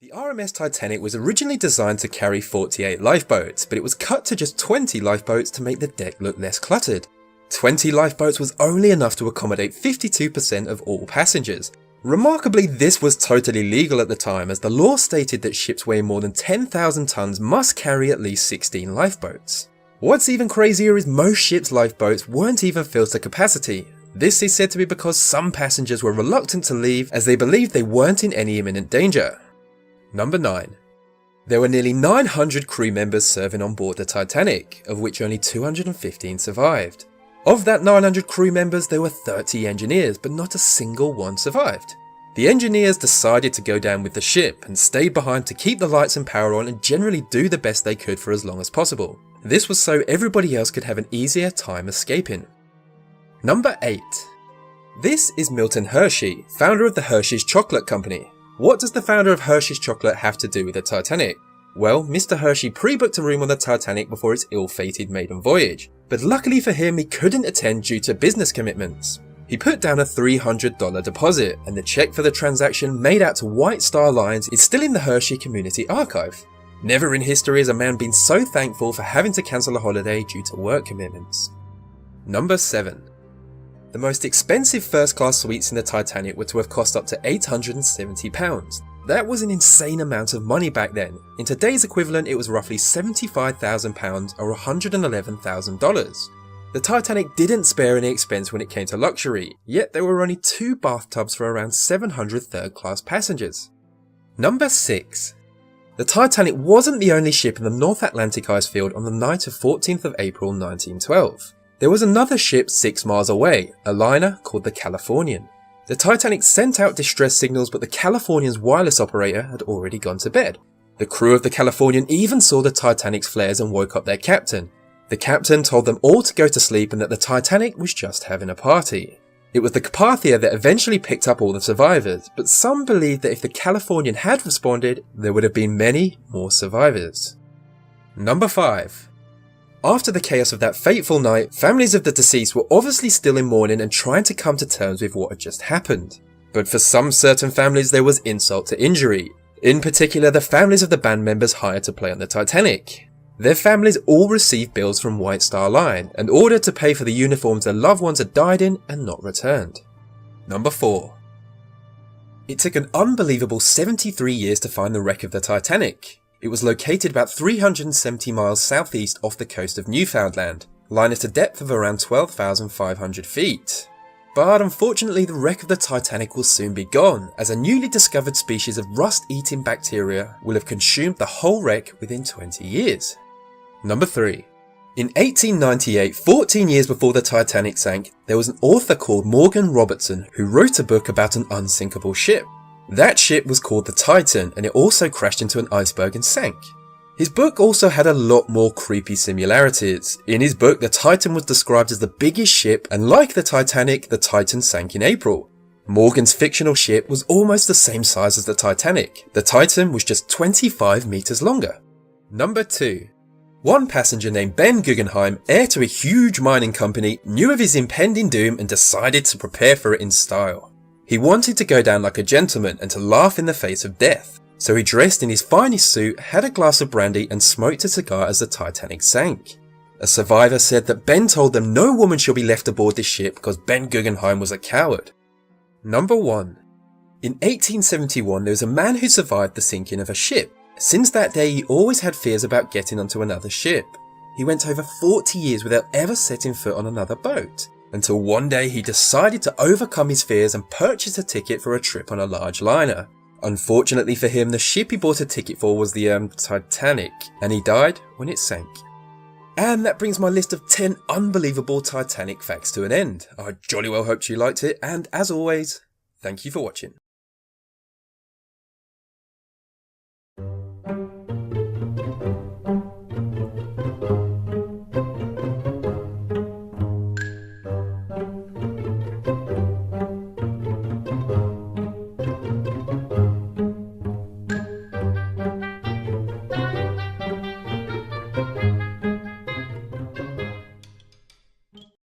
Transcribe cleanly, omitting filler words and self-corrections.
The RMS Titanic was originally designed to carry 48 lifeboats, but it was cut to just 20 lifeboats to make the deck look less cluttered. 20 lifeboats was only enough to accommodate 52% of all passengers. Remarkably, this was totally legal at the time, as the law stated that ships weighing more than 10,000 tons must carry at least 16 lifeboats. What's even crazier is most ships' lifeboats weren't even filled to capacity. This is said to be because some passengers were reluctant to leave as they believed they weren't in any imminent danger. Number 9. There were nearly 900 crew members serving on board the Titanic, of which only 215 survived. Of that 900 crew members, there were 30 engineers, but not a single one survived. The engineers decided to go down with the ship and stayed behind to keep the lights and power on and generally do the best they could for as long as possible. This was so everybody else could have an easier time escaping. Number 8. This is Milton Hershey, founder of the Hershey's Chocolate Company. What does the founder of Hershey's Chocolate have to do with the Titanic? Well, Mr. Hershey pre-booked a room on the Titanic before its ill-fated maiden voyage, but luckily for him he couldn't attend due to business commitments. He put down a $300 deposit, and the check for the transaction made out to White Star Lines is still in the Hershey Community Archive. Never in history has a man been so thankful for having to cancel a holiday due to work commitments. Number 7. The most expensive first-class suites in the Titanic were to have cost up to £870. That was an insane amount of money back then. In today's equivalent, it was roughly £75,000 or $111,000. The Titanic didn't spare any expense when it came to luxury, yet there were only 2 bathtubs for around 700 third-class passengers. Number 6. The Titanic wasn't the only ship in the North Atlantic ice field on the night of 14th of April 1912. There was another ship 6 miles away, a liner called the Californian. The Titanic sent out distress signals, but the Californian's wireless operator had already gone to bed. The crew of the Californian even saw the Titanic's flares and woke up their captain. The captain told them all to go to sleep and that the Titanic was just having a party. It was the Carpathia that eventually picked up all the survivors, but some believed that if the Californian had responded, there would have been many more survivors. Number 5. After the chaos of that fateful night, families of the deceased were obviously still in mourning and trying to come to terms with what had just happened. But for some certain families there was insult to injury. In particular, the families of the band members hired to play on the Titanic. Their families all received bills from White Star Line and ordered to pay for the uniforms their loved ones had died in and not returned. Number 4. It took an unbelievable 73 years to find the wreck of the Titanic. It was located about 370 miles southeast off the coast of Newfoundland, lying at a depth of around 12,500 feet. But unfortunately the wreck of the Titanic will soon be gone, as a newly discovered species of rust-eating bacteria will have consumed the whole wreck within 20 years. Number 3. In 1898, 14 years before the Titanic sank, there was an author called Morgan Robertson who wrote a book about an unsinkable ship. That ship was called the Titan, and it also crashed into an iceberg and sank. His book also had a lot more creepy similarities. In his book, the Titan was described as the biggest ship, and like the Titanic, the Titan sank in April. Morgan's fictional ship was almost the same size as the Titanic. The Titan was just 25 meters longer. Number 2. One passenger named Ben Guggenheim, heir to a huge mining company, knew of his impending doom and decided to prepare for it in style. He wanted to go down like a gentleman and to laugh in the face of death. So he dressed in his finest suit, had a glass of brandy and smoked a cigar as the Titanic sank. A survivor said that Ben told them no woman shall be left aboard this ship because Ben Guggenheim was a coward. Number 1. In 1871 there was a man who survived the sinking of a ship. Since that day he always had fears about getting onto another ship. He went over 40 years without ever setting foot on another boat, until one day he decided to overcome his fears and purchase a ticket for a trip on a large liner. Unfortunately for him, the ship he bought a ticket for was the Titanic, and he died when it sank. And that brings my list of 10 unbelievable Titanic facts to an end. I jolly well hope you liked it, and as always, thank you for watching.